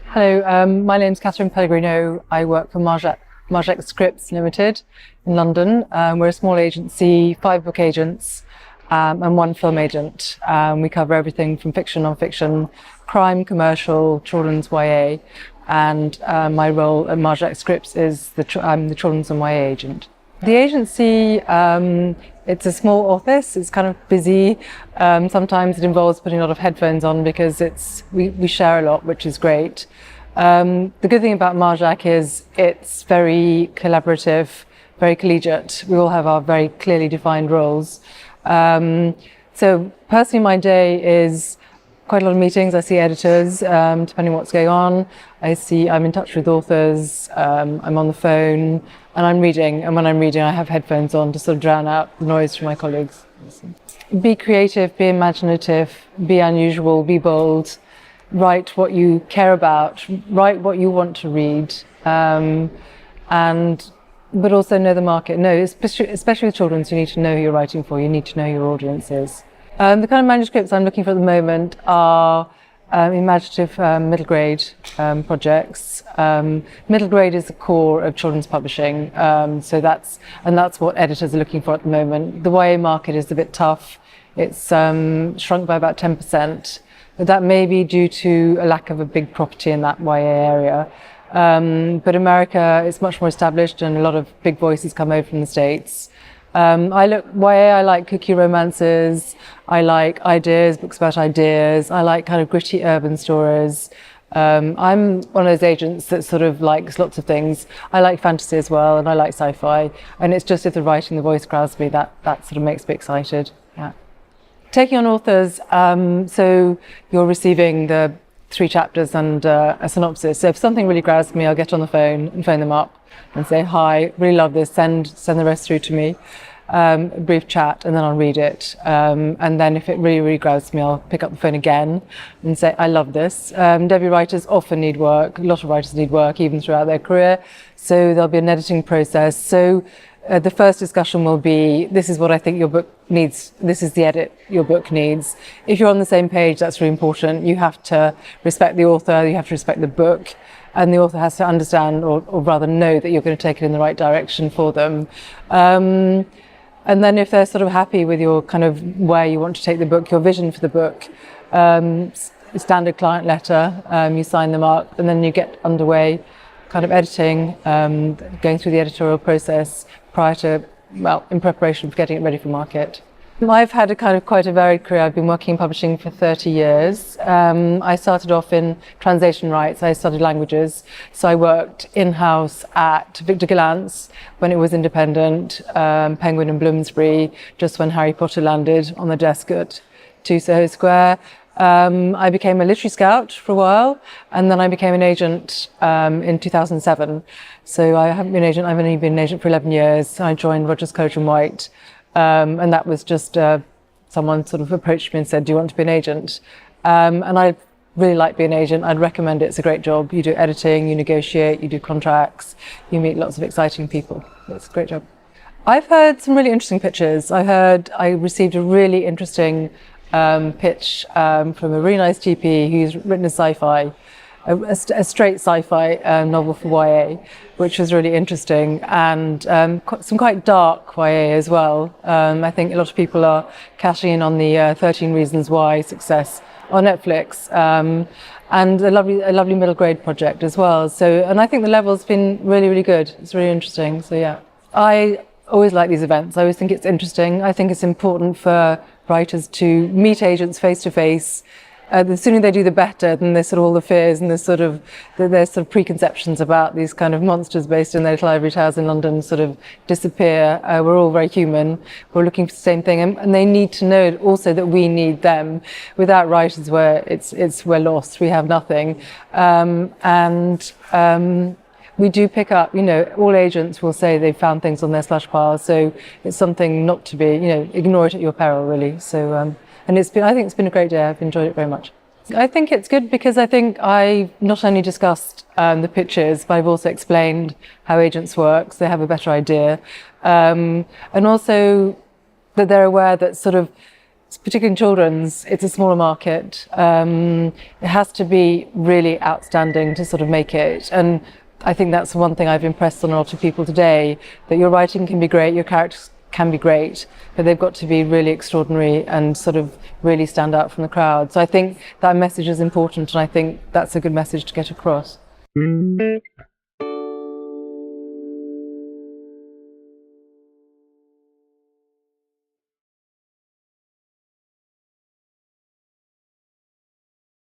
Hello, my name's Catherine Pellegrino. I work for Marjacq Scripts Ltd in London. We're a small agency, 5 book agents and 1 film agent. We cover everything from fiction, non-fiction, crime, commercial, children's YA, and my role at Marjacq Scripts is I'm the children's and YA agent. The agency, it's a small office. It's kind of busy. Sometimes it involves putting a lot of headphones on because we share a lot, which is great. The good thing about Marjacq is it's very collaborative, very collegiate. We all have our very clearly defined roles. So personally, my day is quite a lot of meetings. I see editors, depending on what's going on. I'm in touch with authors, I'm on the phone, and I'm reading. And when I'm reading, I have headphones on to sort of drown out the noise from my colleagues. Be creative, be imaginative, be unusual, be bold. Write what you care about, write what you want to read, but also know the market. No, especially with children, you need to know who you're writing for. You need to know your audience is. The kind of manuscripts I'm looking for at the moment are imaginative middle grade projects. Middle grade is the core of children's publishing, so that's what editors are looking for at the moment. The YA market is a bit tough. It's shrunk by about 10%, but that may be due to a lack of a big property in that YA area. But America is much more established, and a lot of big voices come over from the States. I like cookie romances, I like books about ideas, I like kind of gritty urban stories. I'm one of those agents that sort of likes lots of things. I like fantasy as well, and I like sci-fi, and it's just if the writing, the voice grabs me, that sort of makes me excited. Yeah. Taking on authors, so you're receiving the 3 chapters and a synopsis. So if something really grabs me, I'll get on the phone and phone them up and say, hi, really love this, send the rest through to me, a brief chat, and then I'll read it. And then if it really, really grabs me, I'll pick up the phone again and say, I love this. Debut writers often need work. A lot of writers need work, even throughout their career. So there'll be an editing process. So the first discussion will be, this is what I think your book needs, this is the edit your book needs. If you're on the same page, that's really important. You have to respect the author, you have to respect the book, and the author has to understand, or rather know, that you're going to take it in the right direction for them. And then if they're sort of happy with your kind of where you want to take the book, your vision for the book, standard client letter, you sign them up, and then you get underway kind of editing, going through the editorial process in preparation for getting it ready for market. I've had quite a varied career. I've been working in publishing for 30 years. I started off in translation rights. I studied languages. So I worked in-house at Victor Gillant's when it was independent, Penguin and Bloomsbury, just when Harry Potter landed on the desk at 2 Soho Square. I became a literary scout for a while, and then I became an agent in 2007. So I've only been an agent for 11 years. I joined Rogers, Coach and White. And that was just someone sort of approached me and said, do you want to be an agent? And I really like being an agent. I'd recommend it. It's a great job. You do editing, you negotiate, you do contracts, you meet lots of exciting people. It's a great job. I've heard some really interesting pitches. I received a really interesting pitch from a really nice GP who's written a sci-fi, a straight sci-fi novel for YA, which was really interesting, and some quite dark YA as well. I think a lot of people are cashing in on the 13 Reasons Why success on Netflix, and a lovely middle grade project as well. So, and I think the level's been really, really good. It's really interesting. So yeah, I always like these events. I always think it's interesting. I think it's important for writers to meet agents face to face. The sooner they do, the better. Then there's sort of all the fears and there's sort of preconceptions about these kind of monsters based in their little ivory towers in London sort of disappear. We're all very human. We're looking for the same thing, and they need to know also that we need them. Without writers, we're lost. We have nothing, we do pick up, all agents will say they've found things on their slush piles, so it's something not to be, ignore it at your peril, really. So, and I think it's been a great day. I've enjoyed it very much. I think it's good because I think I not only discussed the pitches, but I've also explained how agents work, so they have a better idea. And also that they're aware that sort of particularly in children's, it's a smaller market. It has to be really outstanding to sort of make it. And I think that's one thing I've impressed on a lot of people today, that your writing can be great, your characters can be great, but they've got to be really extraordinary and sort of really stand out from the crowd. So I think that message is important, and I think that's a good message to get across.